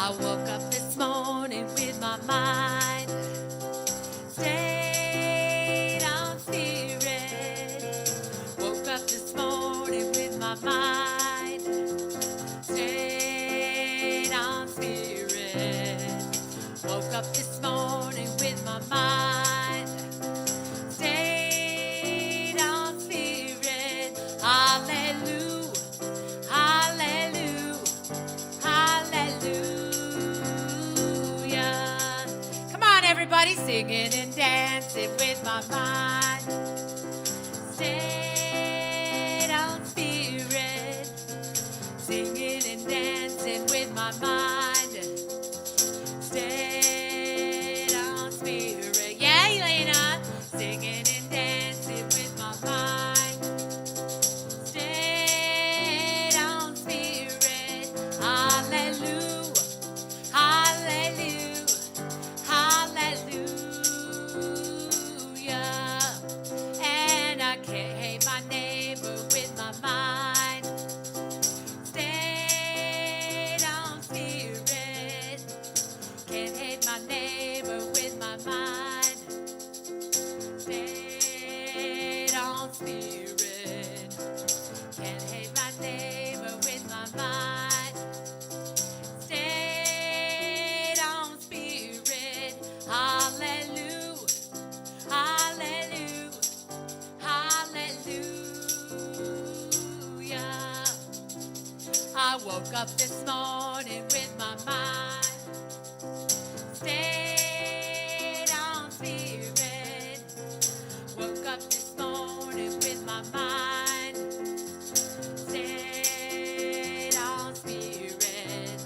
I woke up this morning with my mind stayed on spirit. Woke up this morning with my mind stayed on spirit. Woke up this morning with my mind stayed on spirit. Hallelujah, hallelujah, hallelujah. Come on, everybody, singing and dancing with my mind stayed on spirit. Singing and dancing with my mind stayed on spirit. Yeah, Elena. Singing and dancing with my mind stayed on spirit. Hallelujah, hallelujah, hallelujah. And I can't hate my neighbor with my mind stayed on spirit. Can't hate my neighbor with my mind stayed on spirit. Can't hate my neighbor with my mind stayed on spirit. Hallelujah, hallelujah, hallelujah. I woke up this morning with my mind stayed on spirit. Woke up this morning with my mind stayed on spirit.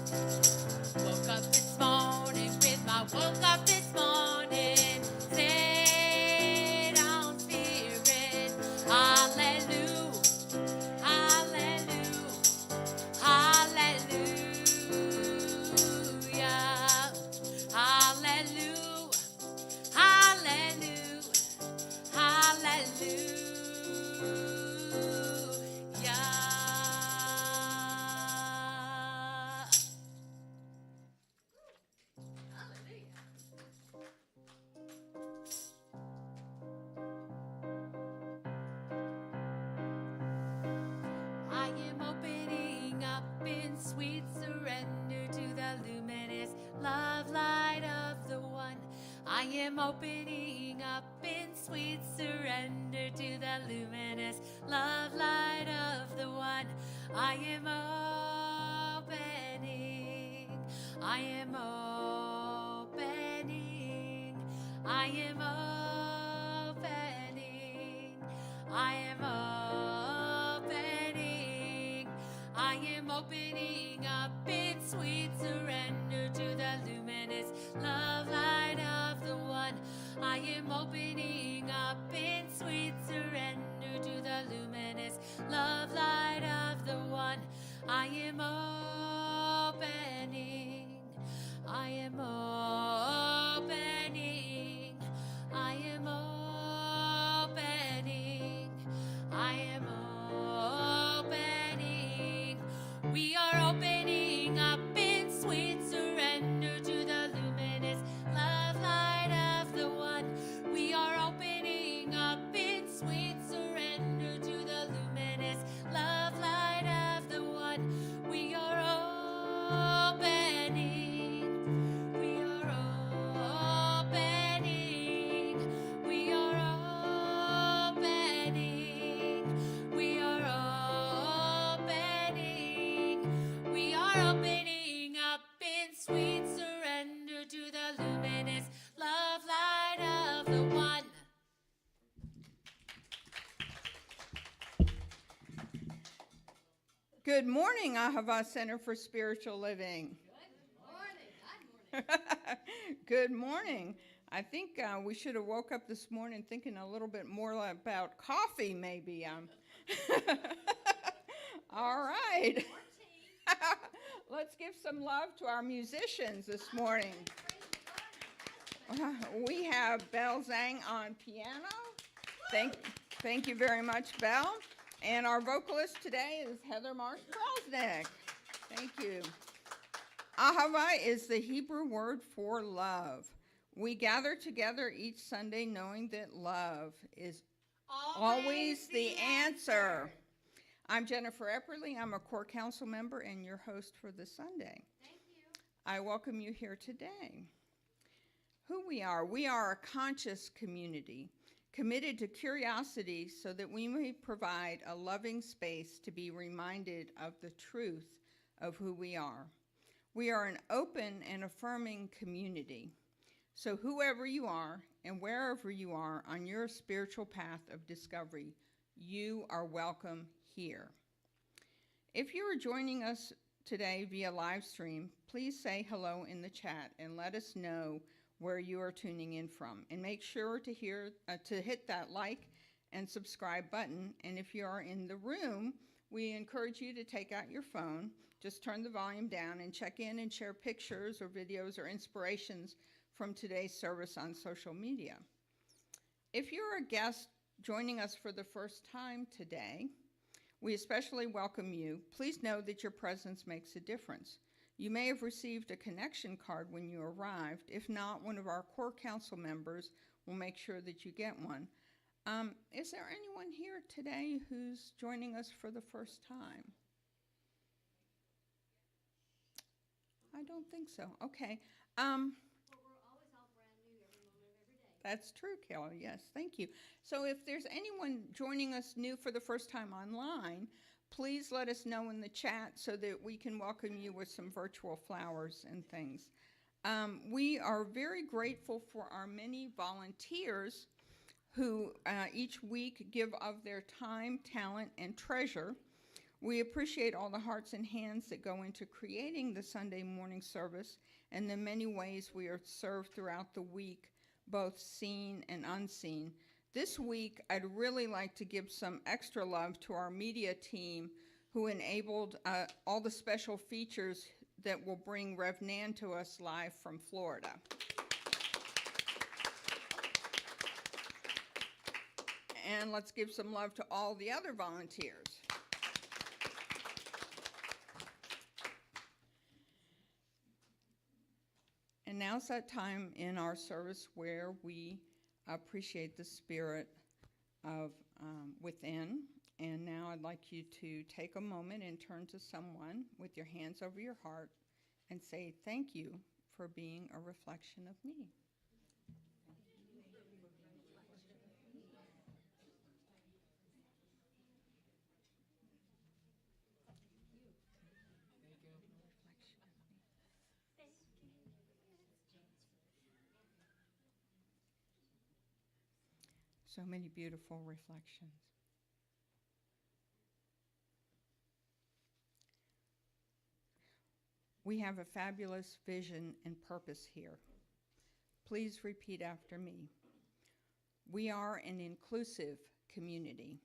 Woke up this morning with my woke up this morning stayed on spirit. Hallelujah, hallelujah, hallelujah, hallelujah, hallelujah, hallelujah. I am opening up in sweet surrender to the luminous love light of the one. I am opening up in sweet surrender to the luminous love light of the one. I am opening. I am opening. I am opening. I am opening. I am opening up in sweet surrender to the luminous love light of the one. I am opening up in sweet surrender to the luminous love light of the one. I am opening. I am opening. I am opening. I am opening. We are opening up in sweet surrender to the luminous love light of the one. We are opening up in sweet surrender to the luminous love light of the one. We are opening. We are opening. We are opening. We are opening. We are opening up in sweet surrender to the luminous love light of the one. Good morning, Ahava Center for Spiritual Living. Good morning. I think we should have woke up this morning thinking a little bit more about coffee, maybe. All right. Let's give some love to our musicians this morning. We have Belle Zhang on piano. Thank you very much, Belle. And our vocalist today is Heather Marsh-Krosnick. Thank you. Ahava is the Hebrew word for love. We gather together each Sunday knowing that love is always the answer. I'm Jennifer Epperly. I'm a core council member and your host for the Sunday. Thank you. I welcome you here today. Who we are a conscious community committed to curiosity so that we may provide a loving space to be reminded of the truth of who we are. We are an open and affirming community. So whoever you are and wherever you are on your spiritual path of discovery, you are welcome here. If you are joining us today via live stream, please say hello in the chat and let us know where you are tuning in from. And make sure to hit that like and subscribe button. And if you are in the room, we encourage you to take out your phone, just turn the volume down and check in and share pictures or videos or inspirations from today's service on social media. If you're a guest joining us for the first time today, we especially welcome you. Please know that your presence makes a difference. You may have received a connection card when you arrived. If not, one of our core council members will make sure that you get one. Is there anyone here today who's joining us for the first time? I don't think so. Okay. Well, we're always all brand new every moment of every day. That's true, Kelly. Yes, thank you. So if there's anyone joining us new for the first time online, please let us know in the chat so that we can welcome you with some virtual flowers and things. We are very grateful for our many volunteers who each week give of their time, talent, and treasure. We appreciate all the hearts and hands that go into creating the Sunday morning service and the many ways we are served throughout the week, both seen and unseen. This week, I'd really like to give some extra love to our media team who enabled all the special features that will bring Rev Nan to us live from Florida. And let's give some love to all the other volunteers. And now's that time in our service where we appreciate the spirit of within. And now I'd like you to take a moment and turn to someone with your hands over your heart and say, thank you for being a reflection of me. So many beautiful reflections. We have a fabulous vision and purpose here. Please repeat after me. We are an inclusive community.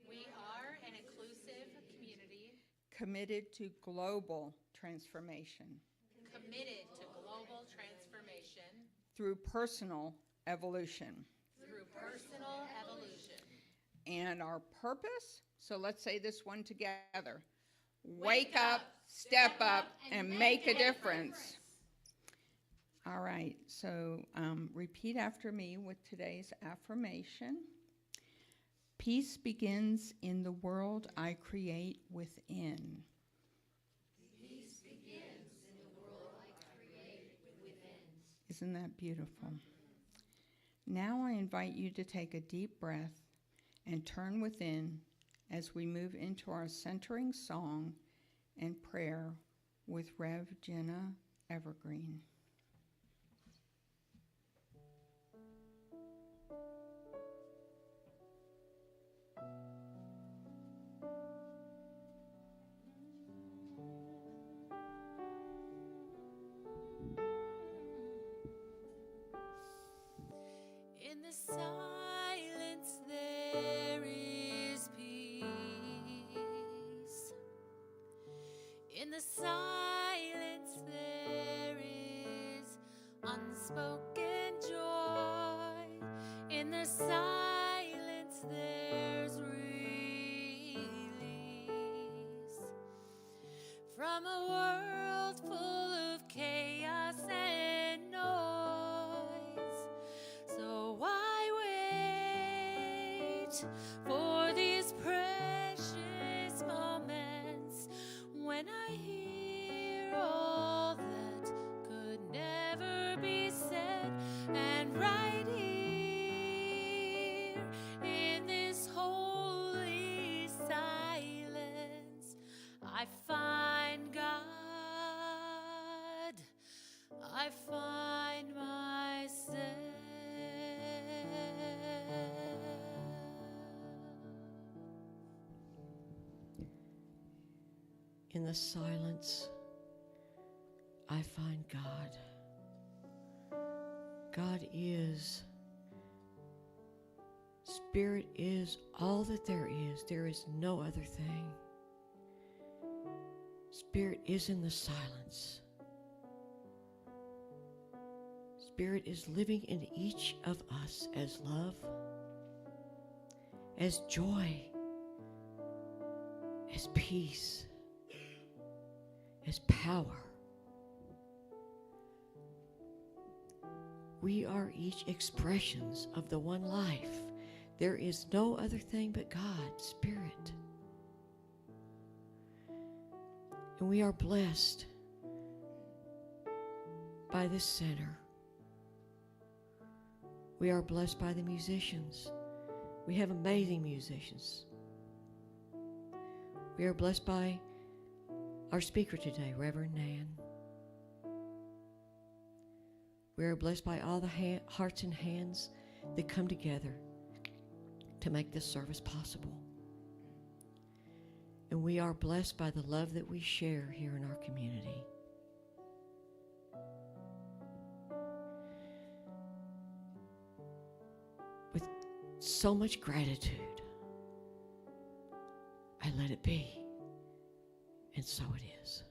We are an inclusive community Committed to global transformation. committed to global transformation Through personal evolution. through personal evolution. And our purpose, so let's say this one together. Wake up, step up, and make a difference. All right, so repeat after me with today's affirmation. Peace begins in the world I create within. Peace begins in the world I create within. Isn't that beautiful? Now I invite you to take a deep breath and turn within as we move into our centering song and prayer with Rev Jenna Evergreen. In the silence there is peace. In the silence there is unspoken joy. In the silence there's release from a world full of for these precious moments when I hear all that could never be said, and right here in this holy silence I find God. I find myself. In the silence, I find God. God is. Spirit is all that there is. There is no other thing. Spirit is in the silence. Spirit is living in each of us as love, as joy, as peace, as power. We are each expressions of the one life. There is no other thing but God, Spirit. And we are blessed by this center. We are blessed by the musicians. We have amazing musicians. We are blessed by our speaker today, Reverend Nan. We are blessed by all the hearts and hands that come together to make this service possible. And we are blessed by the love that we share here in our community. With so much gratitude, I let it be, and so it is.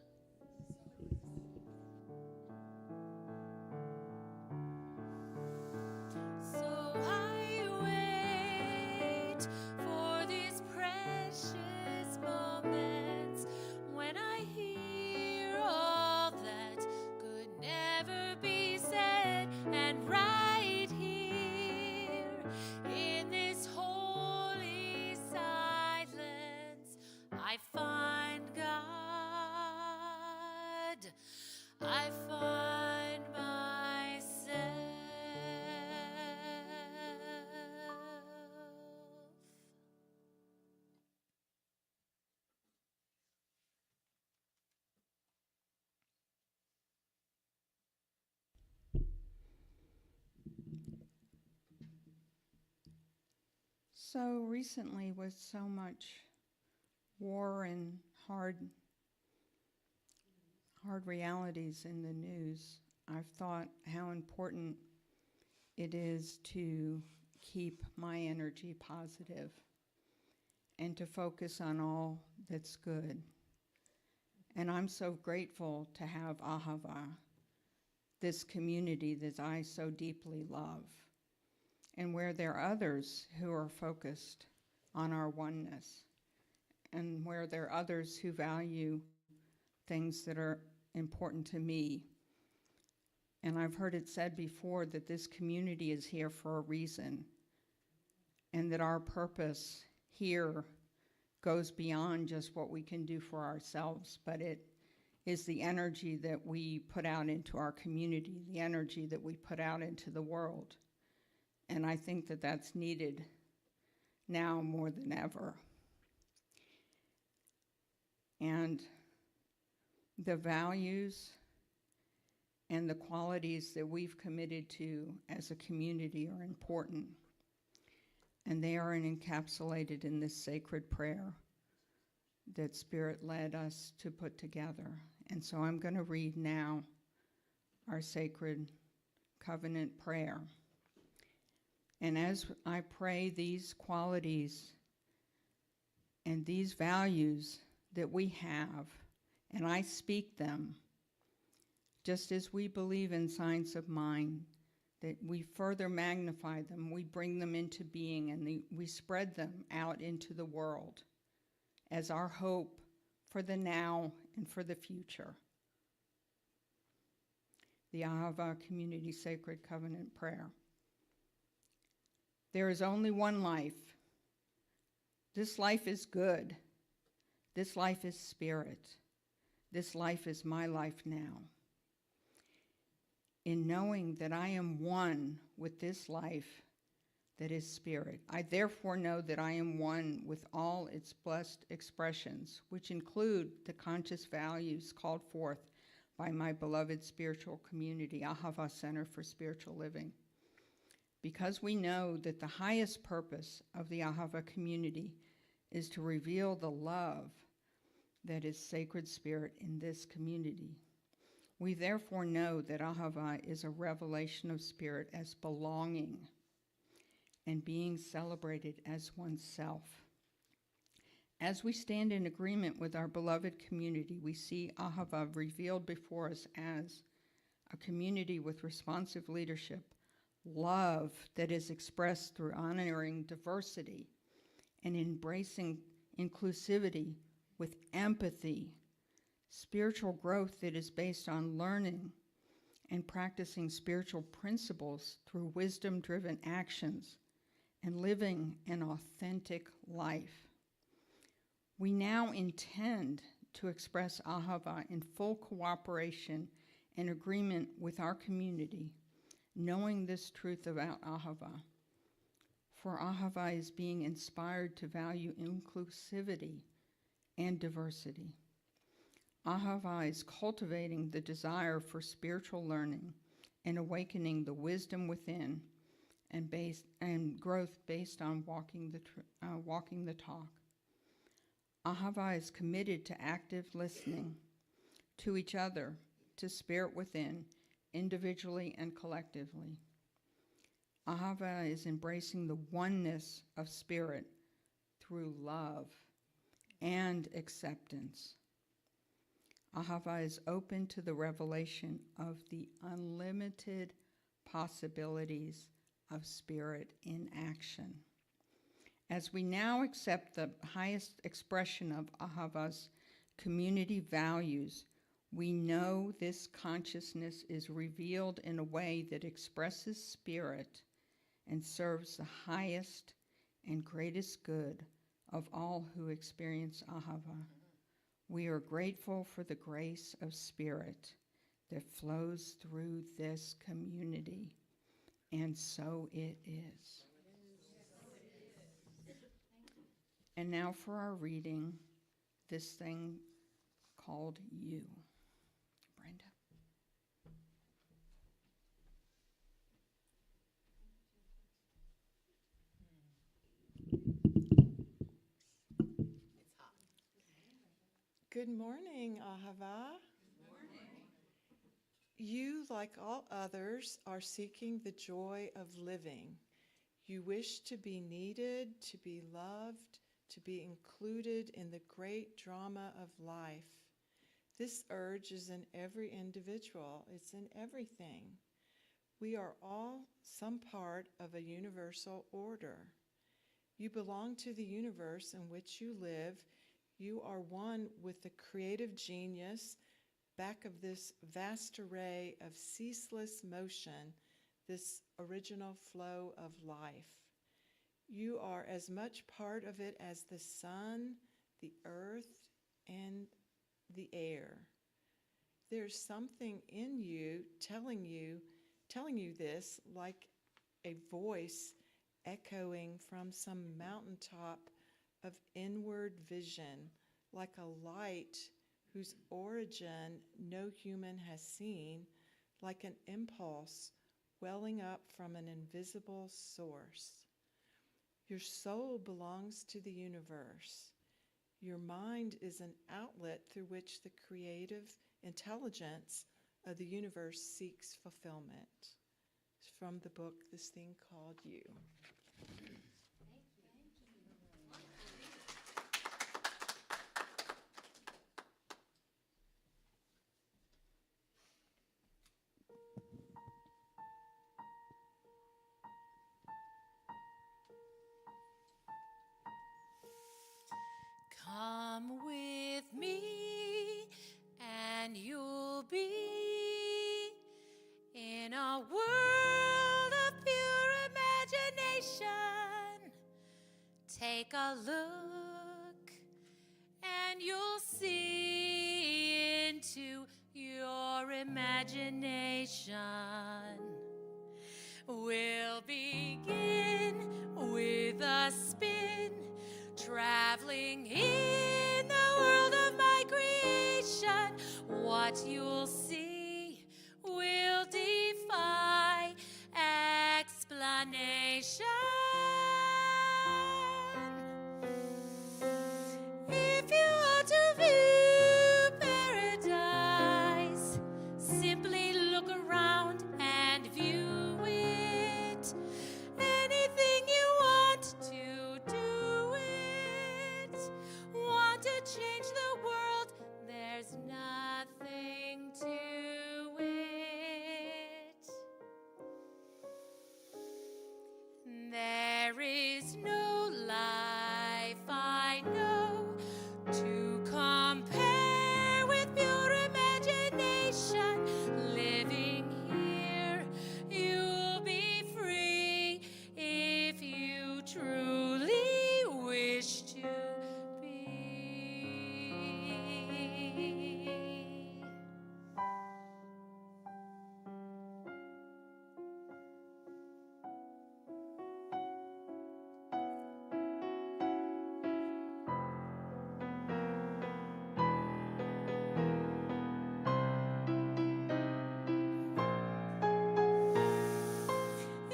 So I wait for these precious moments when I hear all that could never be said, and right here in this holy silence I find God. I find myself. So recently, with so much war and hard realities in the news, I've thought how important it is to keep my energy positive and to focus on all that's good. And I'm so grateful to have Ahava, this community that I so deeply love, and where there are others who are focused on our oneness, and where there are others who value things that are important to me. And I've heard it said before that this community is here for a reason, and that our purpose here goes beyond just what we can do for ourselves, but it is the energy that we put out into our community, the energy that we put out into the world. And I think that that's needed now more than ever. And the values and the qualities that we've committed to as a community are important. And they are encapsulated in this sacred prayer that Spirit led us to put together. And so I'm going to read now our sacred covenant prayer. And as I pray these qualities and these values that we have, and I speak them, just as we believe in science of mind, that we further magnify them, we bring them into being, and we spread them out into the world as our hope for the now and for the future. The Ahava Community Sacred Covenant Prayer. There is only one life, This life is good. This life is spirit. This life is my life now. In knowing that I am one with this life that is spirit, I therefore know that I am one with all its blessed expressions, which include the conscious values called forth by my beloved spiritual community, Ahava Center for Spiritual Living. Because we know that the highest purpose of the Ahava community is to reveal the love that is sacred spirit in this community. We therefore know that Ahava is a revelation of spirit as belonging and being celebrated as oneself. As we stand in agreement with our beloved community, we see Ahava revealed before us as a community with responsive leadership, love that is expressed through honoring diversity and embracing inclusivity with empathy, spiritual growth that is based on learning and practicing spiritual principles through wisdom-driven actions, and living an authentic life. We now intend to express Ahava in full cooperation and agreement with our community, knowing this truth about Ahava. For Ahava is being inspired to value inclusivity and diversity. Ahava is cultivating the desire for spiritual learning and awakening the wisdom within and growth based on walking the talk. Ahava is committed to active listening to each other, to spirit within, individually and collectively. Ahava is embracing the oneness of spirit through love and acceptance. Ahava is open to the revelation of the unlimited possibilities of spirit in action. As we now accept the highest expression of Ahava's community values, we know this consciousness is revealed in a way that expresses spirit and serves the highest and greatest good of all who experience Ahava. We are grateful for the grace of spirit that flows through this community, and so it is. And now for our reading, this thing called you. Brenda. Good morning, Ahava. Good morning. You, like all others, are seeking the joy of living. You wish to be needed, to be loved, to be included in the great drama of life. This urge is in every individual. It's in everything. We are all some part of a universal order. You belong to the universe in which you live. You are one with the creative genius back of this vast array of ceaseless motion, this original flow of life. You are as much part of it as the sun, the earth, and the air. There's something in you telling you this, like a voice echoing from some mountaintop of inward vision, like a light whose origin no human has seen, like an impulse welling up from an invisible source. Your soul belongs to the universe. Your mind is an outlet through which the creative intelligence of the universe seeks fulfillment. It's from the book, This Thing Called You. Come with me, and you'll be in a world of pure imagination. imagination. We'll begin with a spin, traveling in the world of my creation. What you'll see will defy explanation. If you are to view paradise, simply look around and view it. Anything you want to do it. Want to change the world, there's nothing to it. There is no life I know to compare with pure imagination. Living here, you'll be free if you truly wish to be.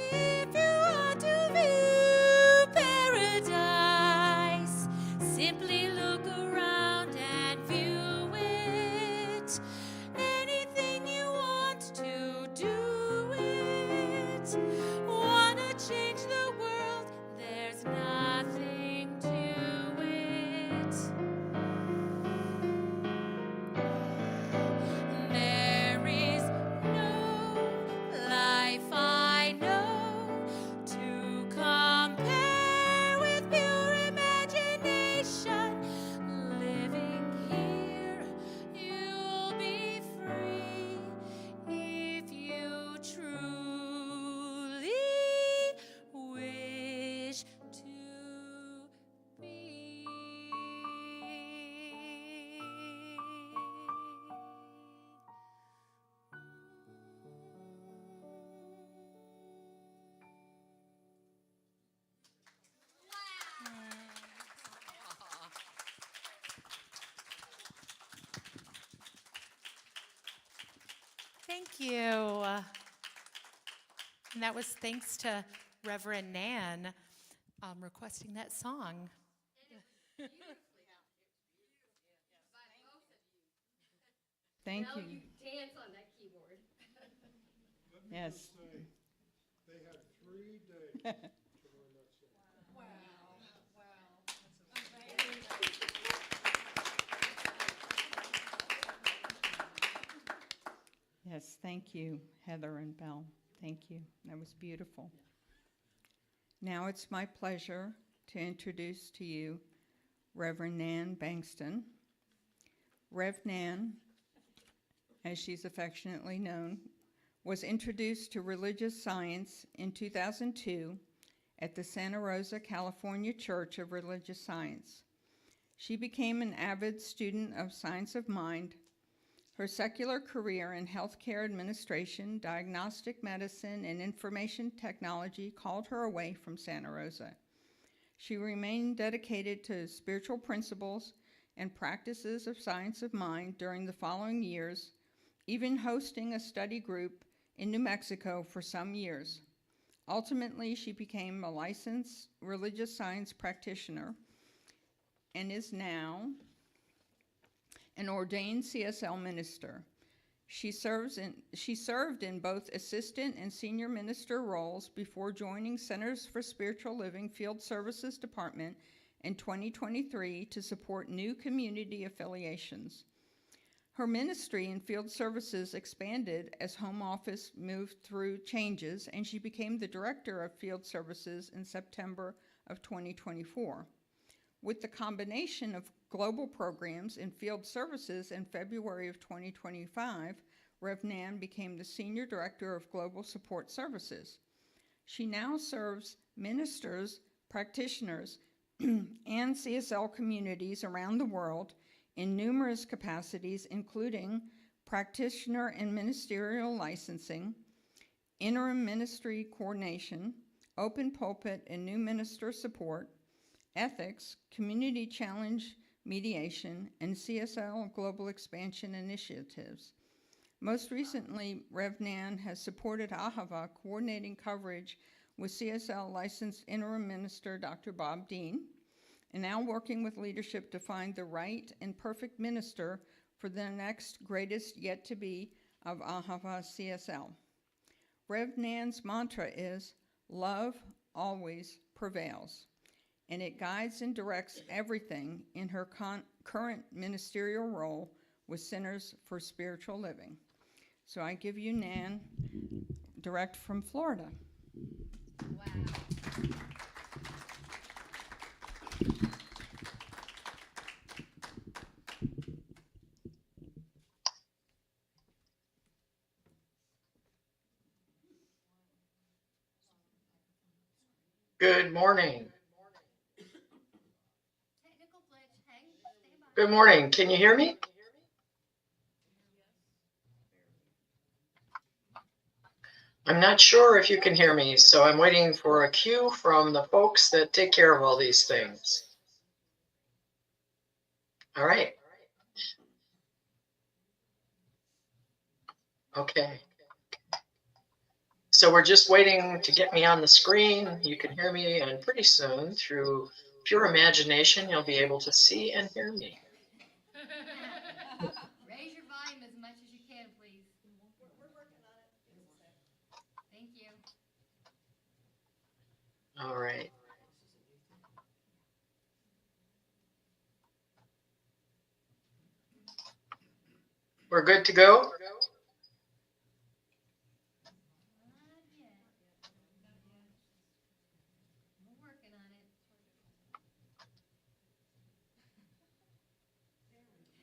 If you want to view paradise, simply look around and view it. Anything you want to do it. Wanna change the world, there's nothing to it. There is no life I know to compare with pure imagination. Living here, you'll be free if you truly wish to be. Thank you. And that was thanks to Reverend Nan requesting that song. Thank Well, you. you dance on that keyboard. Yes. They had 3 days to learn that song. Yes, thank you, Heather and Belle. Thank you. That was beautiful. Now it's my pleasure to introduce to you Reverend Nan Bankston. Rev Nan, as she's affectionately known, was introduced to religious science in 2002 at the Santa Rosa, California Church of Religious Science. She became an avid student of science of mind. Her secular career in healthcare administration, diagnostic medicine, and information technology called her away from Santa Rosa. She remained dedicated to spiritual principles and practices of science of mind during the following years, even hosting a study group in New Mexico for some years. Ultimately, she became a licensed religious science practitioner and is now an ordained CSL minister. She served in both assistant and senior minister roles before joining Centers for Spiritual Living Field Services Department in 2023 to support new community affiliations. Her ministry in field services expanded as home office moved through changes, and she became the director of field services in September of 2024. With the combination of global programs in field services in February of 2025, Rev Nan became the Senior Director of Global Support Services. She now serves ministers, practitioners, and CSL communities around the world in numerous capacities, including practitioner and ministerial licensing, interim ministry coordination, open pulpit and new minister support, ethics, community challenge mediation, and CSL global expansion initiatives. Most recently, Rev Nan has supported Ahava coordinating coverage with CSL licensed interim minister Dr. Bob Dean, and now working with leadership to find the right and perfect minister for the next greatest yet to be of Ahava CSL. Rev Nan's mantra is, love always prevails, and it guides and directs everything in her current ministerial role with Centers for Spiritual Living. So I give you Nan, direct from Florida. Wow. Good morning. Technical glitch. Hang, stand by. Good morning. Can you hear me? I'm not sure if you can hear me, so I'm waiting for a cue from the folks that take care of all these things. All right. Okay. So we're just waiting to get me on the screen. You can hear me, and pretty soon, through pure imagination, you'll be able to see and hear me. Raise your volume as much as you can, please. We're working on it. Thank you. All right. We're good to go? Not yet. We're working on it.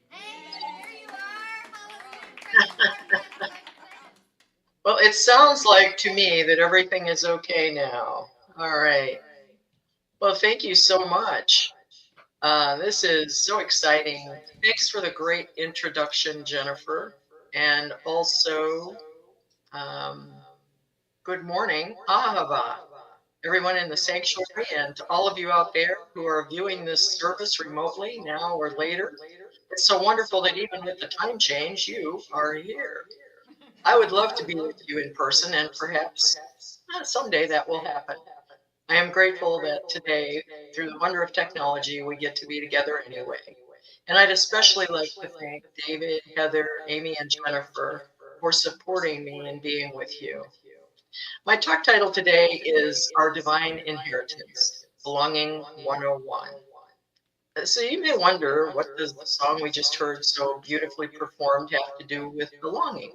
Hey, there you are. Hallelujah. Praise the Lord. Congratulations. Well, it sounds like to me that everything is okay now. All right. Well, thank you so much. This is so exciting. Thanks for the great introduction, Jennifer. And also, good morning, Ahava, everyone in the sanctuary, and to all of you out there who are viewing this service remotely now or later. It's so wonderful that even with the time change, you are here. I would love to be with you in person, and perhaps someday that will happen. I am grateful that today, through the wonder of technology, we get to be together anyway. And I'd especially like to thank David, Heather, Amy, and Jennifer for supporting me and being with you. My talk title today is Our Divine Inheritance, Belonging 101. So you may wonder, what does the song we just heard so beautifully performed have to do with belonging?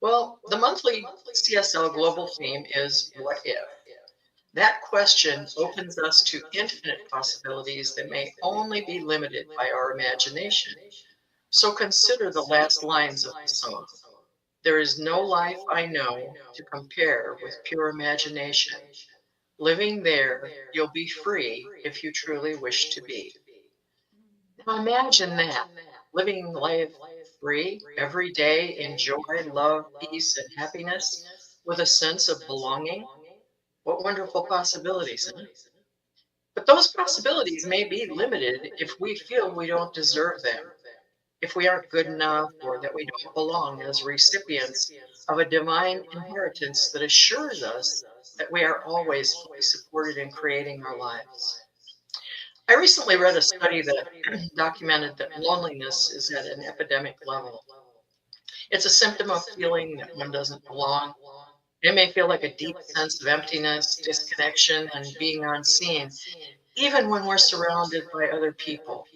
Well, the monthly CSL global theme is What If? That question opens us to infinite possibilities that may only be limited by our imagination. So consider the last lines of the song. There is no life I know to compare with pure imagination. Living there, you'll be free if you truly wish to be. Now imagine that, living life free every day in joy, love, peace, and happiness with a sense of belonging. What wonderful possibilities, huh? But those possibilities may be limited if we feel we don't deserve them, if we aren't good enough, or that we don't belong as recipients of a divine inheritance that assures us that we are always fully supported in creating our lives. I recently read a study that documented that loneliness is at an epidemic level. It's a symptom of feeling that one doesn't belong. It may feel like a deep sense of emptiness, disconnection, and being unseen, even when we're surrounded by other people.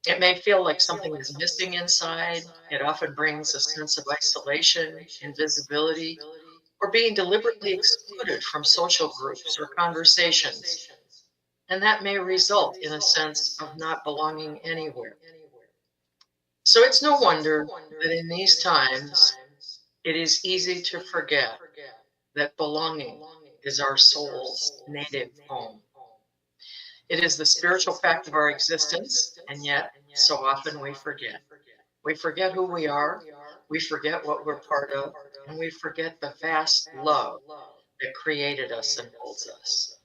It may feel like something is missing inside. It often brings a sense of isolation, invisibility, or being deliberately excluded from social groups or conversations. And that may result in a sense of not belonging anywhere. So it's no wonder that in these times, it is easy to forget that belonging is our soul's native home. It is the spiritual fact of our existence, and yet so often we forget. We forget who we are, we forget what we're part of, and we forget the vast love that created us and holds us.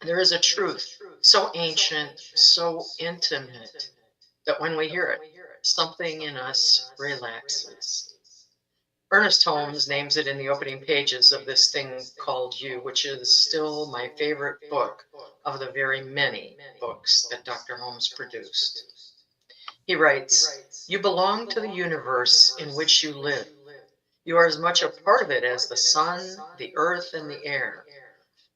There is a truth so ancient, so intimate, that when we hear it, something in us relaxes. Ernest Holmes names it in the opening pages of this thing called You, which is still my favorite book of the very many books that Dr. Holmes produced. He writes, "You belong to the universe in which you live. You are as much a part of it as the sun, the earth, and the air.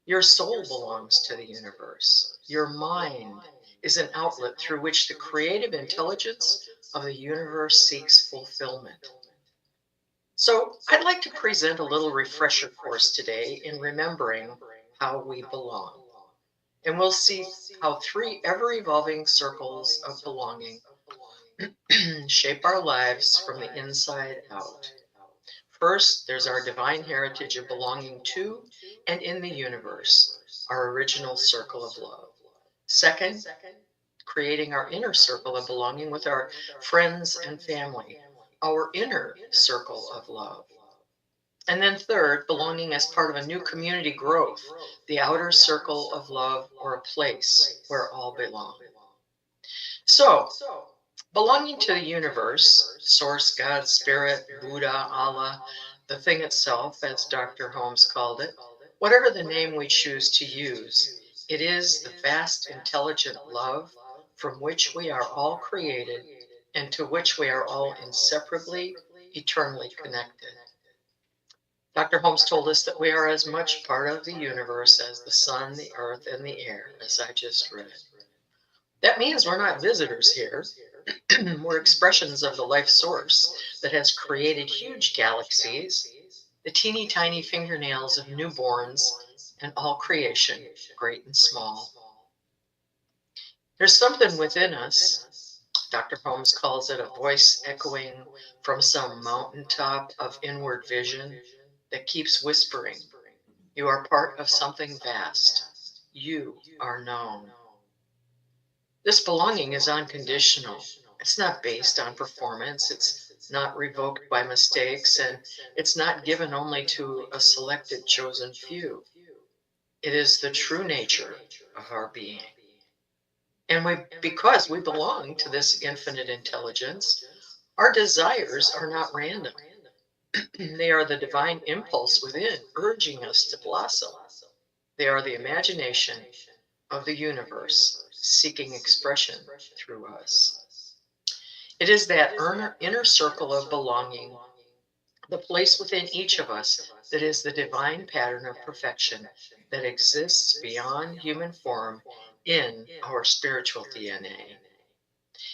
Your soul belongs to the universe. Your mind is an outlet through which the creative intelligence of the universe seeks fulfillment." So, I'd like to present a little refresher course today in remembering how we belong. And we'll see how three ever evolving circles of belonging shape our lives from the inside out. First, there's our divine heritage of belonging to and in the universe, our original circle of love. Second, creating our inner circle of belonging with our friends and family, our inner circle of love. And then third, belonging as part of a new community growth, the outer circle of love, or a place where all belong. So, belonging to the universe, source, God, spirit, Buddha, Allah, the thing itself, as Dr. Holmes called it, whatever the name we choose to use, it is the vast intelligent love from which we are all created and to which we are all inseparably, eternally connected. Dr. Holmes told us that we are as much part of the universe as the sun, the earth, and the air, as I just read. That means we're not visitors here. We're expressions of the life source that has created huge galaxies, the teeny tiny fingernails of newborns, and all creation, great and small. There's something within us. Dr. Holmes calls it a voice echoing from some mountaintop of inward vision that keeps whispering, "You are part of something vast. You are known." This belonging is unconditional. It's not based on performance. It's not revoked by mistakes, and it's not given only to a selected chosen few. It is the true nature of our being. And because we belong to this infinite intelligence, our desires are not random. They are the divine impulse within, urging us to blossom. They are the imagination of the universe, seeking expression through us. It is that inner circle of belonging, the place within each of us that is the divine pattern of perfection that exists beyond human form in our spiritual DNA.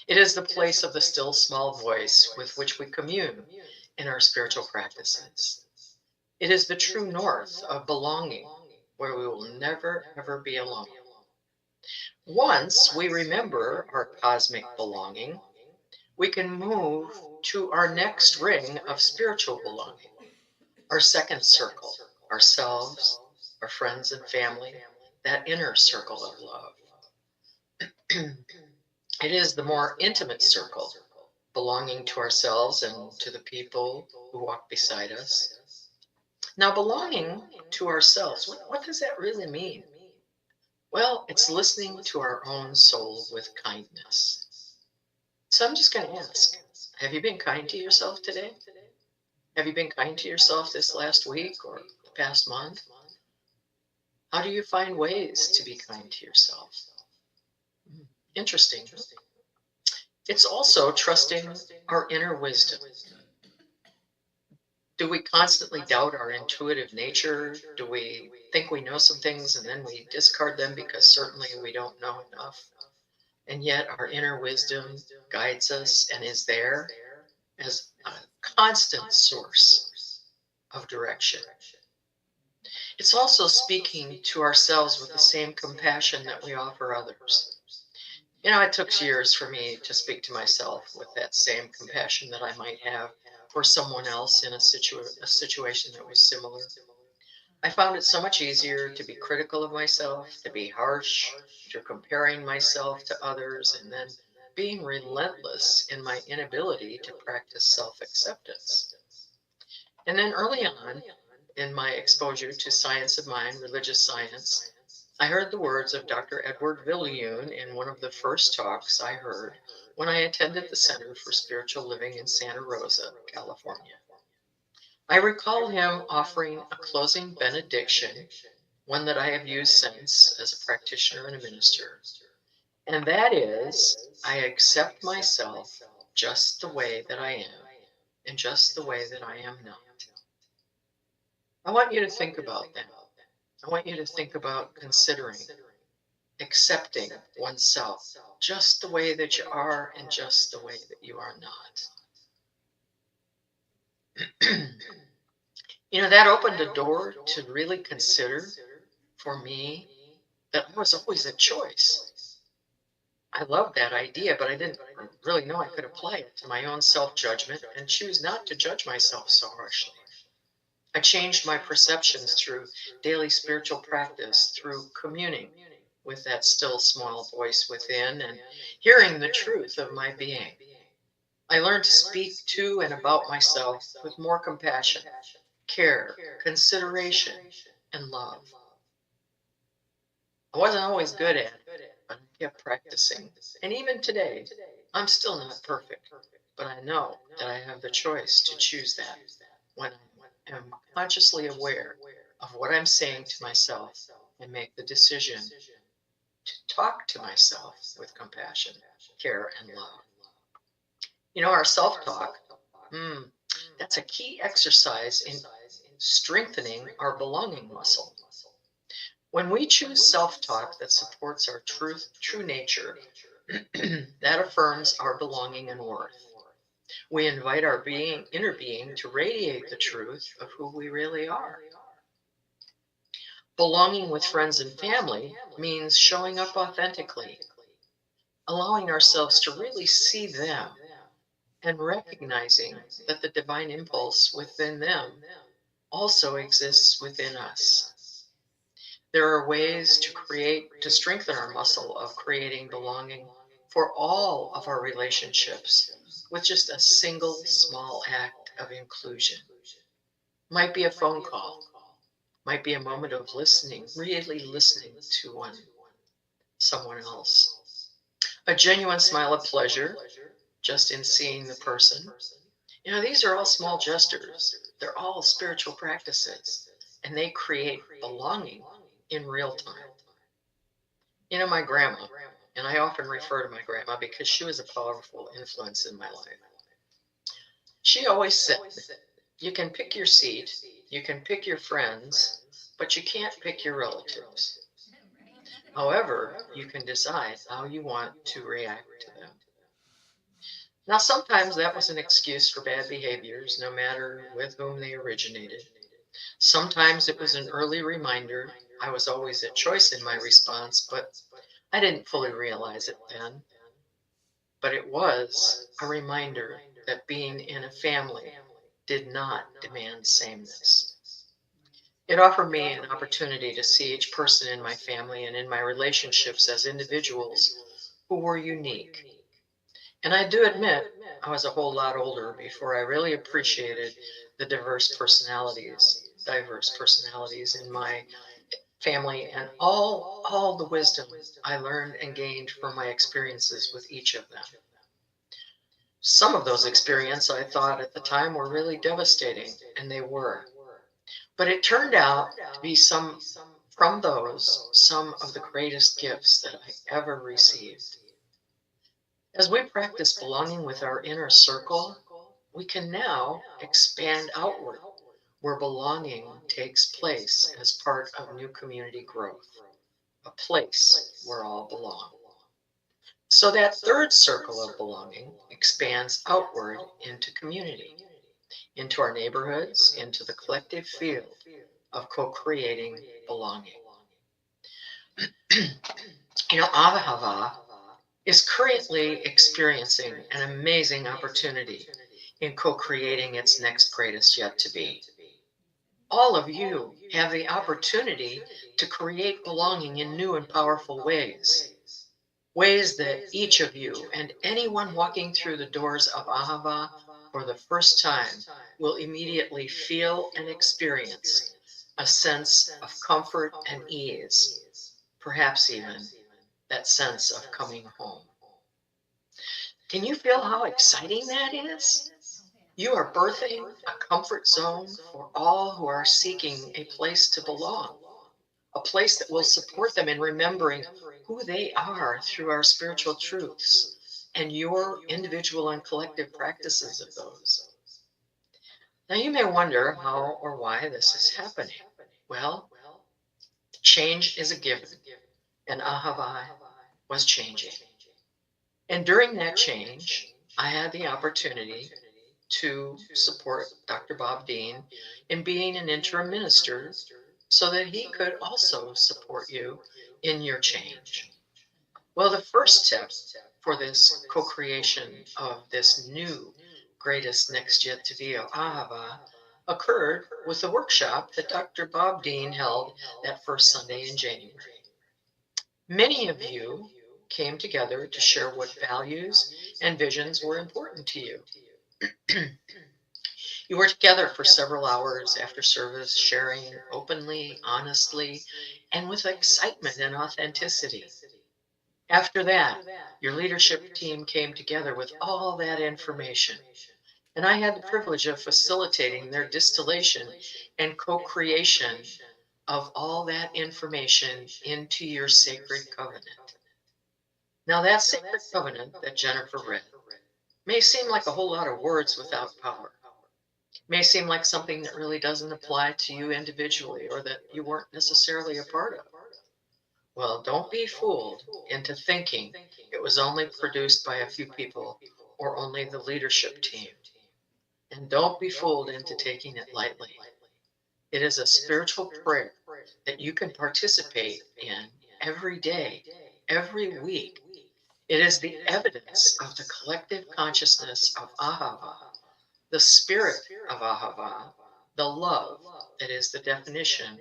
It is the place of the still small voice with which we commune in our spiritual practices. It is the true north of belonging, where we will never, ever be alone. Once we remember our cosmic belonging, we can move to our next ring of spiritual belonging, our second circle, ourselves, our friends and family, that inner circle of love. It is the more intimate circle, belonging to ourselves and to the people who walk beside us. Now, belonging to ourselves, what does that really mean? Well, it's listening to our own soul with kindness. So I'm just going to ask, have you been kind to yourself today? Have you been kind to yourself this last week or the past month? How do you find ways to be kind to yourself? Interesting. It's also trusting our inner wisdom. Do we constantly doubt our intuitive nature? Do we think we know some things and then we discard them because certainly we don't know enough? And yet our inner wisdom guides us and is there as a constant source of direction. It's also speaking to ourselves with the same compassion that we offer others. You know, it took years for me to speak to myself with that same compassion that I might have for someone else in a situation that was similar. I found it so much easier to be critical of myself, to be harsh, to comparing myself to others, and then being relentless in my inability to practice self-acceptance. And then early on, in my exposure to science of mind, religious science, I heard the words of Dr. Edward Viljoen in one of the first talks I heard when I attended the Center for Spiritual Living in Santa Rosa, California. I recall him offering a closing benediction, one that I have used since as a practitioner and a minister. And that is, I accept myself just the way that I am, and just the way that I am not. I want you to think about that. I want you to think about considering accepting oneself just the way that you are and just the way that you are not. That opened a door to really consider for me that I was always a choice. I loved that idea, but I didn't really know I could apply it to my own self-judgment and choose not to judge myself so harshly. I changed my perceptions through daily spiritual practice, through communing with that still small voice within and hearing the truth of my being. I learned to speak to and about myself with more compassion, care, consideration, and love. I wasn't always good at it, but I kept practicing. And even today, I'm still not perfect, but I know that I have the choice to choose that when I am consciously aware of what I'm saying to myself and make the decision to talk to myself with compassion, care, and love. Our self-talk, that's a key exercise in strengthening our belonging muscle. When we choose self-talk that supports our true nature, that affirms our belonging and worth. We invite our inner being to radiate the truth of who we really are. Belonging with friends and family means showing up authentically, allowing ourselves to really see them, and recognizing that the divine impulse within them also exists within us. There are ways to strengthen our muscle of creating belonging for all of our relationships with just a single small act of inclusion. Might be a phone call, might be a moment of listening, really listening to someone else. A genuine smile of pleasure just in seeing the person. These are all small gestures. They're all spiritual practices, and they create belonging in real time. My grandma, and I often refer to my grandma because she was a powerful influence in my life. She always said, you can pick your seat, you can pick your friends, but you can't pick your relatives. However, you can decide how you want to react to them. Now, sometimes that was an excuse for bad behaviors, no matter with whom they originated. Sometimes it was an early reminder I was always a choice in my response, but I didn't fully realize it then. But it was a reminder that being in a family did not demand sameness. It offered me an opportunity to see each person in my family and in my relationships as individuals who were unique. And I do admit I was a whole lot older before I really appreciated the diverse personalities in my family and all the wisdom I learned and gained from my experiences with each of them. Some of those experiences I thought at the time were really devastating, and they were. But it turned out to be some of the greatest gifts that I ever received. As we practice belonging with our inner circle, we can now expand outward, where belonging takes place as part of new community growth, a place where all belong. So that third circle of belonging expands outward into community, into our neighborhoods, into the collective field of co-creating belonging. Ahava is currently experiencing an amazing opportunity in co-creating its next greatest yet to be. All of you have the opportunity to create belonging in new and powerful ways. ways that each of you and anyone walking through the doors of Ahava for the first time will immediately feel and experience a sense of comfort and ease, perhaps even that sense of coming home. Can you feel how exciting that is? You are birthing a comfort zone for all who are seeking a place to belong, a place that will support them in remembering who they are through our spiritual truths and your individual and collective practices of those. Now, you may wonder how or why this is happening. Well, change is a given, and Ahava was changing. And during that change, I had the opportunity to support Dr. Bob Dean in being an interim minister so that he could also support you in your change. Well, the first step for this co-creation of this new greatest next yet to be of Ahava occurred with the workshop that Dr. Bob Dean held that first Sunday in January. Many of you came together to share what values and visions were important to you. You were together for several hours after service, sharing openly, honestly, and with excitement and authenticity. After that, your leadership team came together with all that information, and I had the privilege of facilitating their distillation and co-creation of all that information into your sacred covenant. Now, that sacred covenant that Jennifer read may seem like a whole lot of words without power. May seem like something that really doesn't apply to you individually or that you weren't necessarily a part of. Well, don't be fooled into thinking it was only produced by a few people or only the leadership team. And don't be fooled into taking it lightly. It is a spiritual prayer that you can participate in every day, every week. It is the evidence of the collective consciousness of Ahava, the spirit of Ahava, the love that is the definition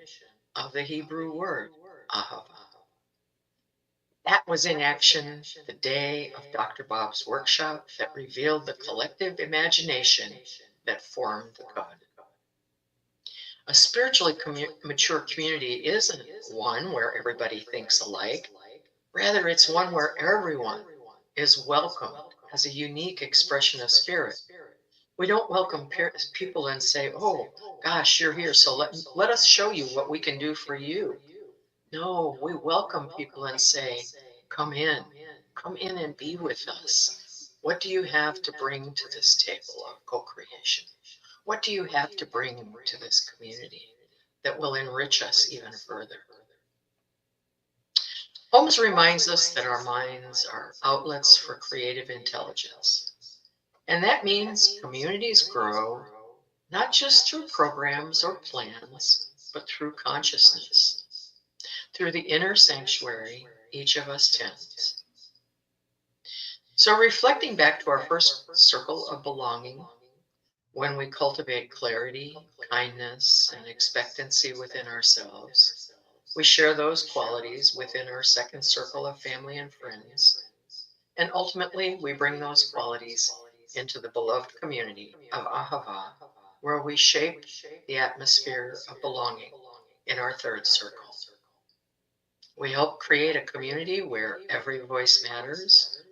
of the Hebrew word Ahava. That was in action the day of Dr. Bob's workshop that revealed the collective imagination that formed the covenant. A spiritually mature community isn't one where everybody thinks alike. Rather, it's one where everyone is welcomed as a unique expression of spirit. We don't welcome people and say, oh, gosh, you're here, so let us show you what we can do for you. No, we welcome people and say, come in and be with us. What do you have to bring to this table of co-creation? What do you have to bring to this community that will enrich us even further? Holmes reminds us that our minds are outlets for creative intelligence. And that means communities grow not just through programs or plans, but through consciousness, through the inner sanctuary each of us tends. So reflecting back to our first circle of belonging, when we cultivate clarity, kindness, and expectancy within ourselves, we share those qualities within our second circle of family and friends. And ultimately, we bring those qualities into the beloved community of Ahava, where we shape the atmosphere of belonging in our third circle. We help create a community where every voice matters,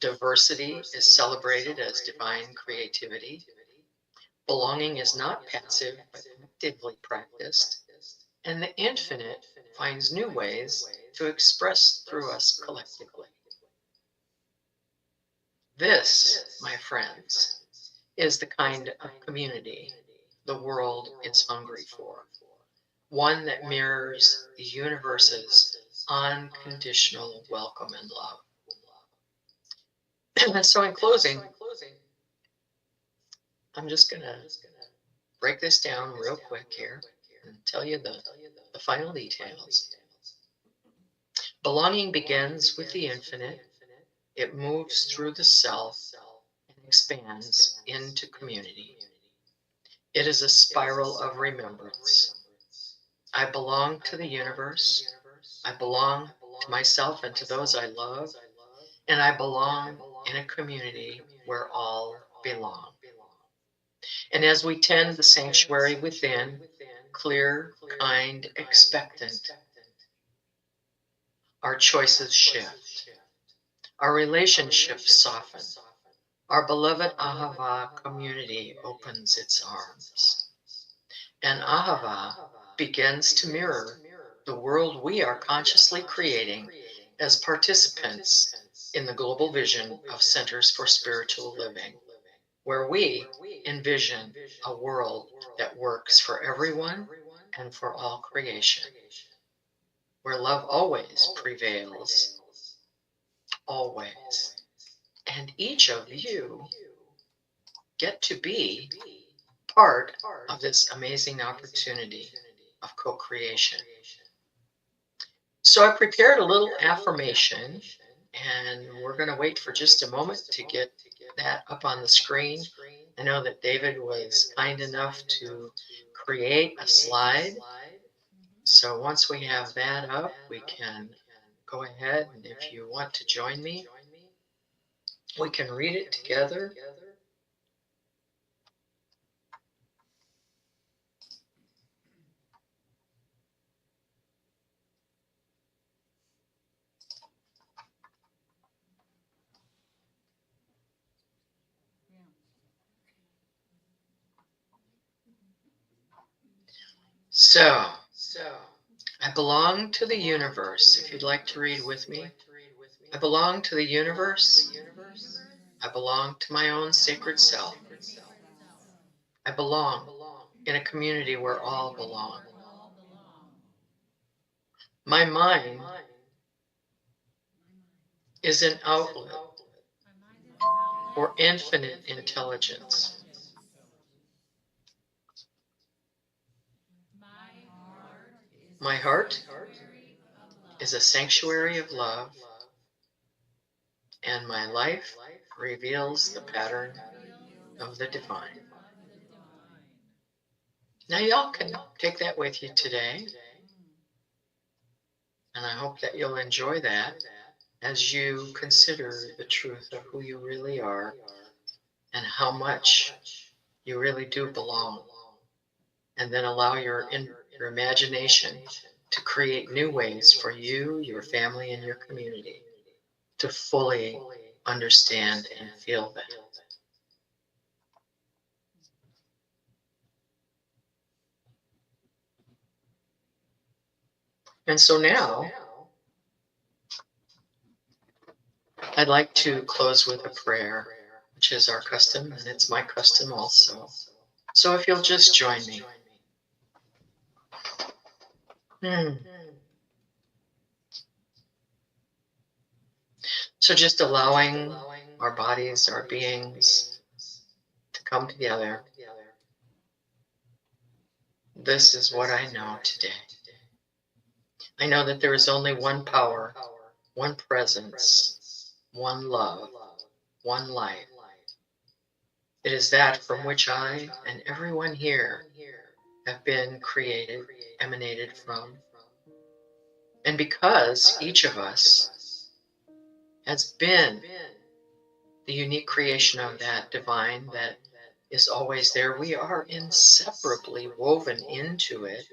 diversity is celebrated as divine creativity, belonging is not passive but actively practiced, and the infinite finds new ways to express through us collectively. This, my friends, is the kind of community the world is hungry for. One that mirrors the universe's unconditional welcome and love. So in closing, I'm just going to break this down real quick here and tell you the final details. Belonging begins with the infinite. It moves through the self and expands into community. It is a spiral of remembrance. I belong to the universe. I belong to myself and to those I love. and I belong in a community where all belong. And as we tend the sanctuary within, clear, kind, expectant, our choices shift, our relationships soften, our beloved Ahava community opens its arms, and Ahava begins to mirror the world we are consciously creating as participants in the global vision of Centers for Spiritual Living, where we envision a world that works for everyone and for all creation, where love always prevails, always. And each of you get to be part of this amazing opportunity of co-creation. So I prepared a little affirmation, and we're going to wait for just a moment to get that up on the screen. I know that David was kind enough to create a slide. So once we have that up, we can go ahead, and if you want to join me, we can read it together. So, I belong to the universe. If you'd like to read with me, I belong to the universe. I belong to my own sacred self. I belong in a community where all belong. My mind is an outlet for infinite intelligence. My heart is a sanctuary of love, and my life reveals the pattern of the divine. Now, y'all can take that with you today, and I hope that you'll enjoy that as you consider the truth of who you really are and how much you really do belong. And then allow your imagination to create new ways for you, your family, and your community to fully understand and feel that. And so now, I'd like to close with a prayer, which is our custom, and it's my custom also. So if you'll just join me. So just allowing our bodies, our beings to come together. This is what I know today. I know that there is only one power, one presence, one love, one light. It is that from which I and everyone here have been created, emanated from. And because each of us has been the unique creation of that divine that is always there, we are inseparably woven into it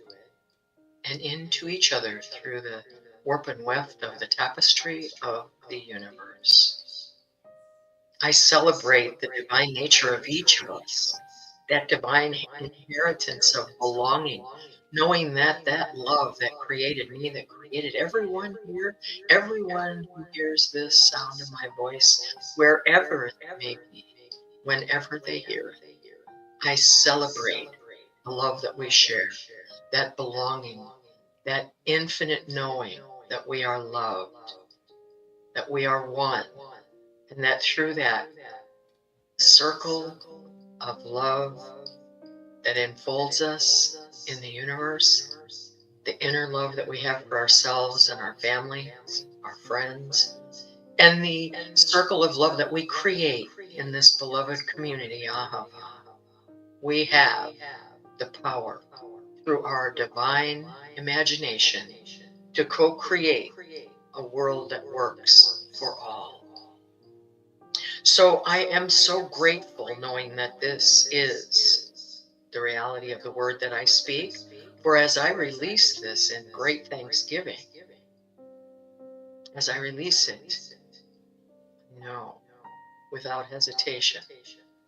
and into each other through the warp and weft of the tapestry of the universe. I celebrate the divine nature of each of us, that divine inheritance of belonging, knowing that that love that created me, that created everyone here, everyone who hears this sound of my voice, wherever it may be, whenever they hear it, I celebrate the love that we share, that belonging, that infinite knowing that we are loved, that we are one, and that through that circle of love that enfolds us in the universe, the inner love that we have for ourselves and our families, our friends, and the circle of love that we create in this beloved community, Ahava, we have the power through our divine imagination to co-create a world that works for all. So I am so grateful knowing that this is the reality of the word that I speak. For as I release this in great thanksgiving, as I release it, know without hesitation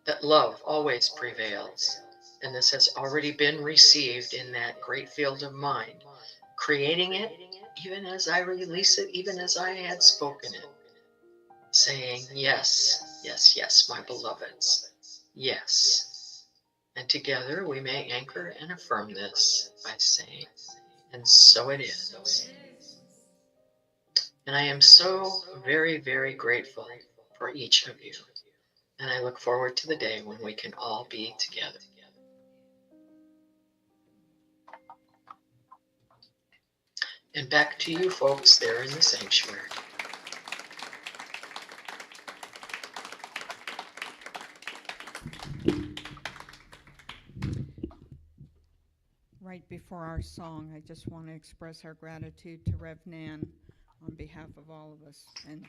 that love always prevails. And this has already been received in that great field of mind, creating it even as I release it, even as I had spoken it, saying, yes, yes, yes, my beloveds, yes. And together we may anchor and affirm this by saying, and so it is. And I am so very, very grateful for each of you. And I look forward to the day when we can all be together. And back to you folks there in the sanctuary. Right before our song, I just want to express our gratitude to Rev Nan on behalf of all of us. And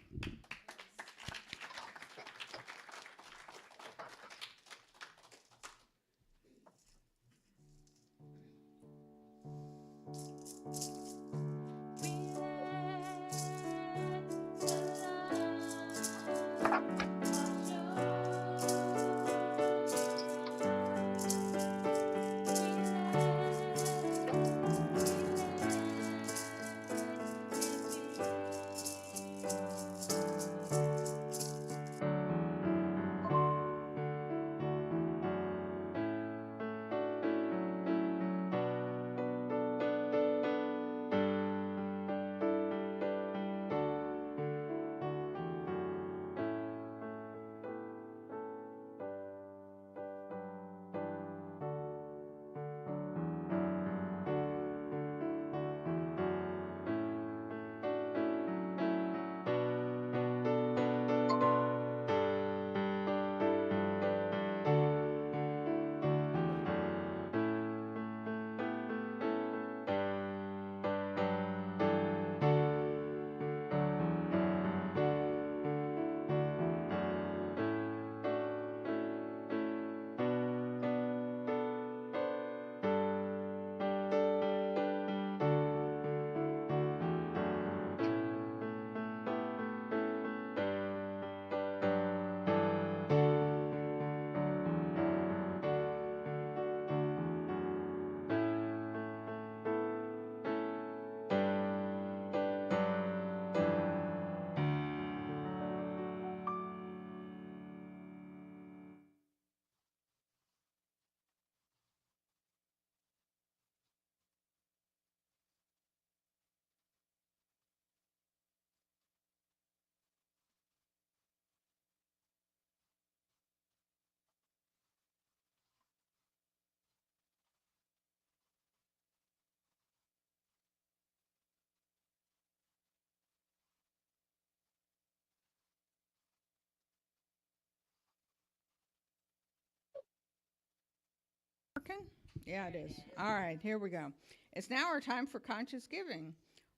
working? Yeah, it is. All right, here we go. It's now our time for conscious giving.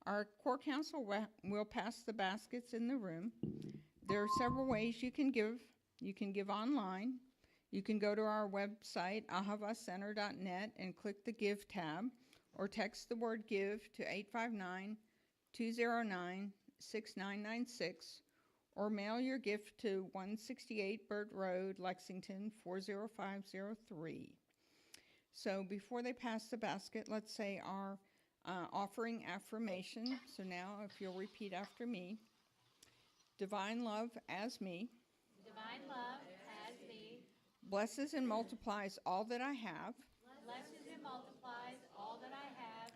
Our core council will pass the baskets in the room. There are several ways you can give. You can give online. You can go to our website, ahavacenter.net, and click the Give tab, or text the word GIVE to 859 209 6996, or mail your gift to 168 Burt Road, Lexington 40503. So before they pass the basket, let's say our offering affirmation. So now, if you'll repeat after me: Divine love as me Divine love as me blesses and multiplies all that I have, blesses and multiplies all that I have,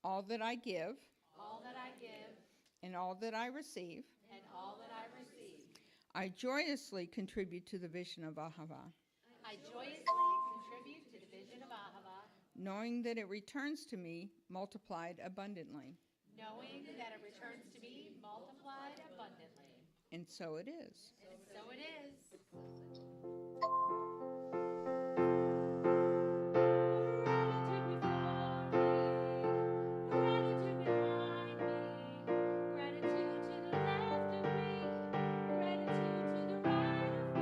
all that I give, all that I give, and all that I receive. and all that I receive. I joyously contribute to the vision of Ahava, I joyously contribute to the vision of Ahava, knowing that it returns to me multiplied abundantly. knowing that it returns to me multiplied abundantly. And so it is. And so it is. Gratitude to the left of me, gratitude to the right of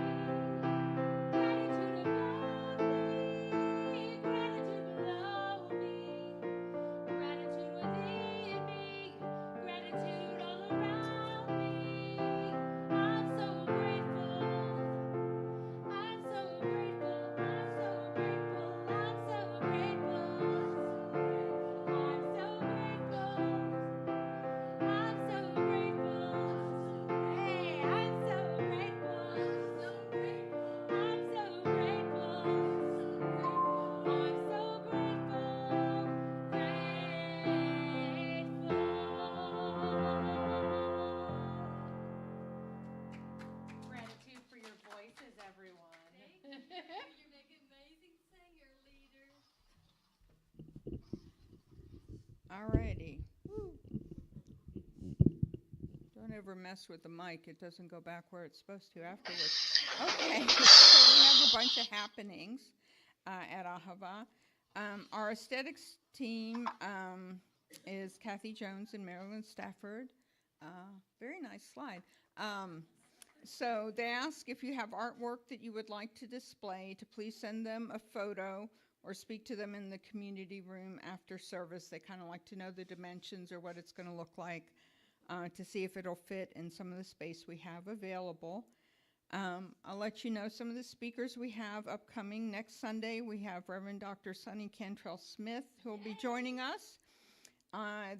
You make an amazing singer, leader. Alrighty. Don't ever mess with the mic. It doesn't go back where it's supposed to afterwards. Okay, so we have a bunch of happenings at Ahava. Our aesthetics team is Kathy Jones and Marilyn Stafford. Very nice slide. So they ask if you have artwork that you would like to display to please send them a photo or speak to them in the community room after service. They kind of like to know the dimensions or what it's going to look like to see if it'll fit in some of the space we have available. I'll let you know some of the speakers we have upcoming. Next Sunday, we have Reverend Dr. Sonny Cantrell Smith, who will be joining us.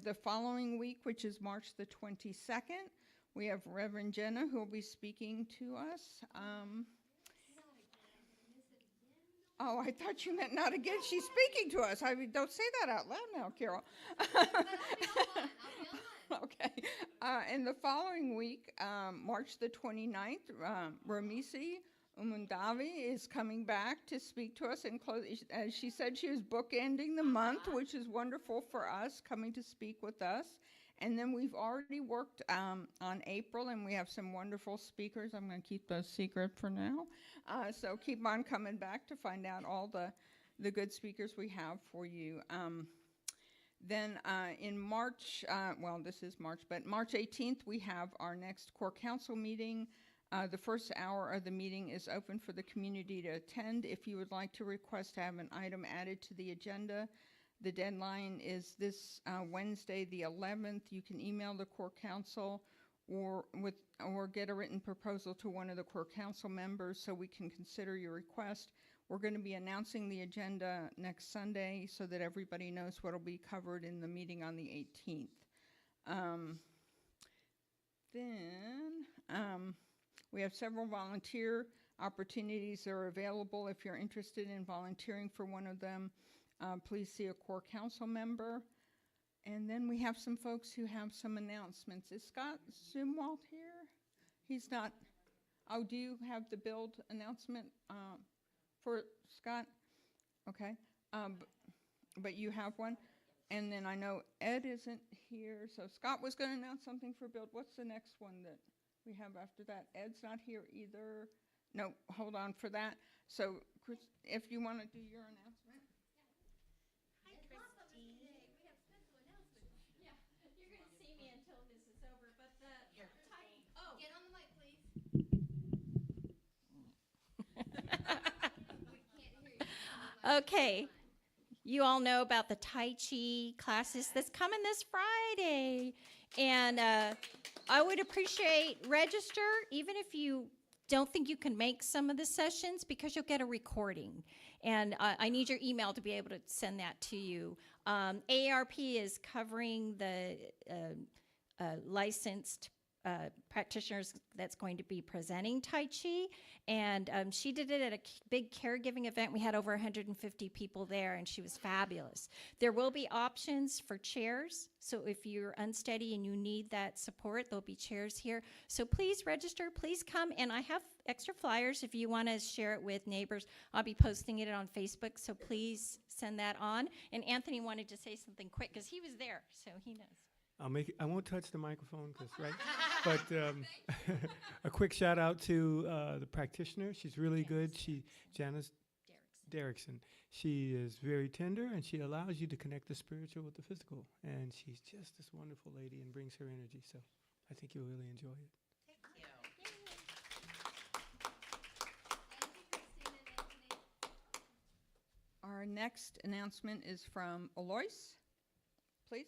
The following week, which is March the 22nd, we have Reverend Jenna, who will be speaking to us. Oh, I thought you meant not again. She's speaking to us. I mean, don't say that out loud now, Carol. Okay. And the following week, March the 29th, Ramisi Umundavi is coming back to speak to us and close. As she said, she was bookending the month, which is wonderful for us, coming to speak with us. And then we've already worked on April, and we have some wonderful speakers. I'm going to keep those secret for now. So keep on coming back to find out all the good speakers we have for you. Then in March, well, this is March, but March 18th, we have our next core council meeting. The first hour of the meeting is open for the community to attend. If you would like to request to have an item added to the agenda, the deadline is this Wednesday, the 11th. You can email the core council or get a written proposal to one of the core council members so we can consider your request. We're going to be announcing the agenda next Sunday so that everybody knows what will be covered in the meeting on the 18th. Then we have several volunteer opportunities that are available. If you're interested in volunteering for one of them, please see a core council member. And then we have some folks who have some announcements. Is Scott Zumwalt here? He's not. Oh, do you have the build announcement for Scott? Okay. But you have one? And then I know Ed isn't here. So Scott was going to announce something for build. What's the next one that we have after that? Ed's not here either. No, hold on for that. So Chris, if you want to do your announcement. Hi, Christine. We have special announcements. Yeah, you're going to see me until this is over, but the oh, get on the mic, please. We can't hear you. Okay. You all know about the Tai Chi classes that's coming this Friday. And I would appreciate register, even if you don't think you can make some of the sessions, because you'll get a recording. And I need your email to be able to send that to you. AARP is covering the licensed practitioners that's going to be presenting Tai Chi. And she did it at a big caregiving event. We had over 150 people there, and she was fabulous. There will be options for chairs. So if you're unsteady and you need that support, there'll be chairs here. So please register, please come. And I have extra flyers if you want to share it with neighbors. I'll be posting it on Facebook, so please send that on. And Anthony wanted to say something quick because he was there, so he knows. I won't touch the microphone, right? But a quick shout out to the practitioner. She's really good. Janice Derrickson. She is very tender, and she allows you to connect the spiritual with the physical. And she's just this wonderful lady and brings her energy. So I think you'll really enjoy it. Thank you. Thank you, Christine and Anthony. Our next announcement is from Alois. Please.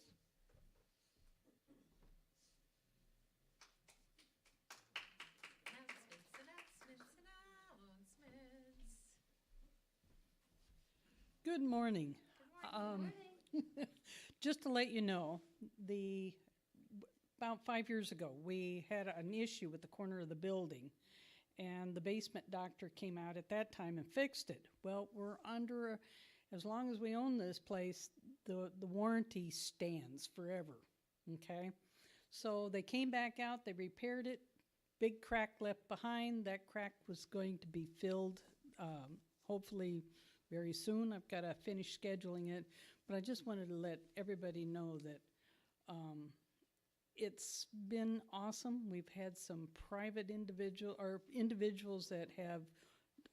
Good morning. Just to let you know, about 5 years ago, we had an issue with the corner of the building, and the basement doctor came out at that time and fixed it. Well, we're under, as long as we own this place, the warranty stands forever, okay? So they came back out, they repaired it, big crack left behind. That crack was going to be filled hopefully very soon. I've got to finish scheduling it, but I just wanted to let everybody know that it's been awesome. We've had some private individuals that have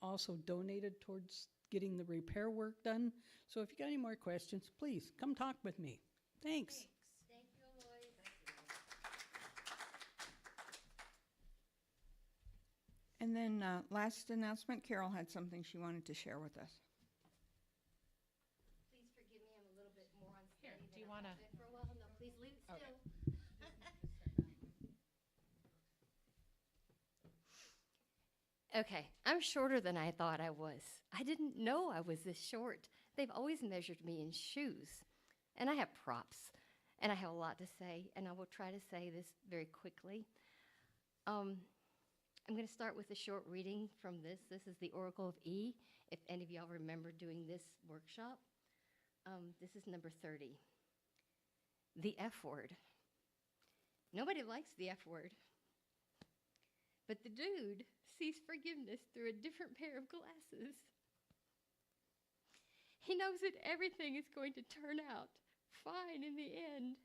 also donated towards getting the repair work done. So if you got any more questions, please come talk with me. Thanks. Thank you, Lloyd. And then last announcement, Carol had something she wanted to share with us. Please forgive me, I'm a little bit more unsteady Here, do you than wanna- I've been for a while. No, please leave it still. Okay, I'm shorter than I thought I was. I didn't know I was this short. They've always measured me in shoes. And I have props, and I have a lot to say, and I will try to say this very quickly. I'm going to start with a short reading from this. This is the Oracle of E, if any of y'all remember doing this workshop. This is number 30. The F word. Nobody likes the F word. But the dude sees forgiveness through a different pair of glasses. He knows that everything is going to turn out fine in the end,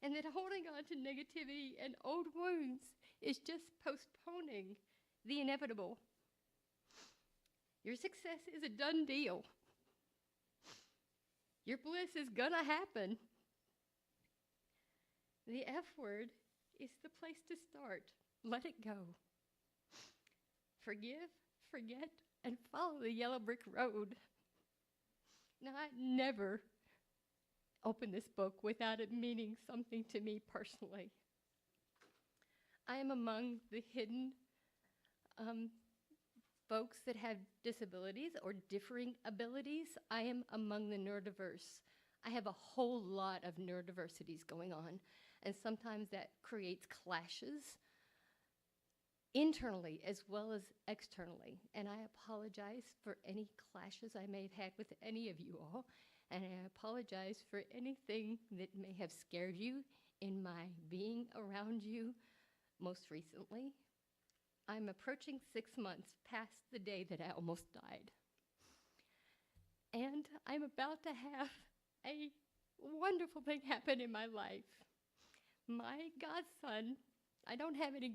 and that holding on to negativity and old wounds is just postponing the inevitable. Your success is a done deal. Your bliss is gonna happen. The F word is the place to start. Let it go. Forgive, forget, and follow the yellow brick road. Now, I never open this book without it meaning something to me personally. I am among the hidden folks that have disabilities or differing abilities. I am among the neurodiverse. I have a whole lot of neurodiversities going on, and sometimes that creates clashes internally as well as externally. And I apologize for any clashes I may have had with any of you all. And I apologize for anything that may have scared you in my being around you most recently. I'm approaching 6 months past the day that I almost died. And I'm about to have a wonderful thing happen in my life. My godson, I don't have any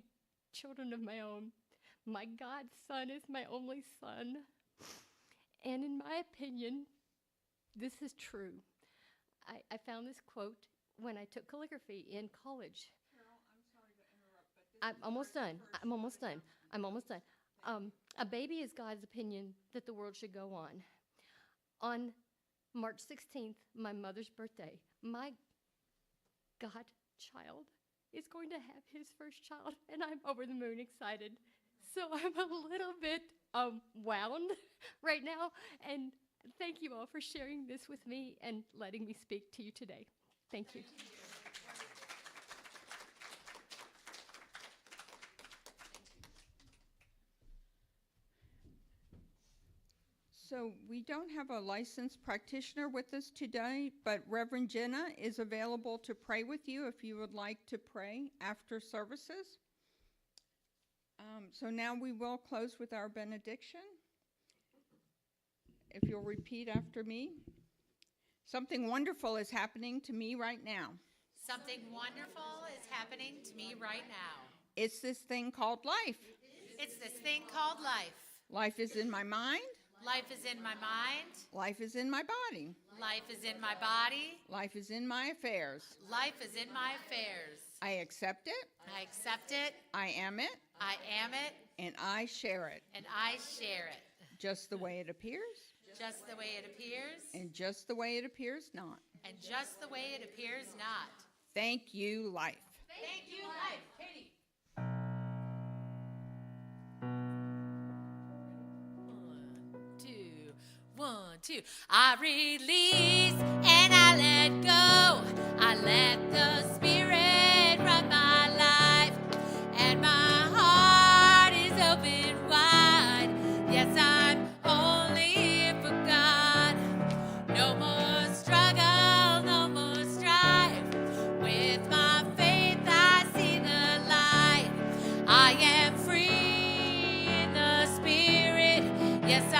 children of my own. My godson is my only son. And in my opinion, this is true. I found this quote when I took calligraphy in college. Carol, I'm sorry to interrupt, but this I'm almost done. I'm almost done. A baby is God's opinion that the world should go on. On March 16th, my mother's birthday, my godchild is going to have his first child, and I'm over the moon excited. So I'm a little bit wound right now, and thank you all for sharing this with me and letting me speak to you today. Thank you. So we don't have a licensed practitioner with us today, but Reverend Jenna is available to pray with you if you would like to pray after services. So now we will close with our benediction. If you'll repeat after me. Something wonderful is happening to me right now. Something wonderful is happening to me right now. It's this thing called life. It's this thing called life. Life is in my mind. Life is in my mind. Life is in my body. Life is in my body. Life is in my affairs. Life is in my affairs. I accept it. I accept it. I am it. I am it. And I share it. And I share it. Just the way it appears. Just the way it appears. And just the way it appears not. And just the way it appears not. Thank you, life. Thank you, life. Katie. 1, 2. I release and I let go. I let the Spirit run my life, and my heart is open wide. Yes, I'm only here for God. No more struggle, no more strife. With my faith, I see the light. I am free in the Spirit. Yes,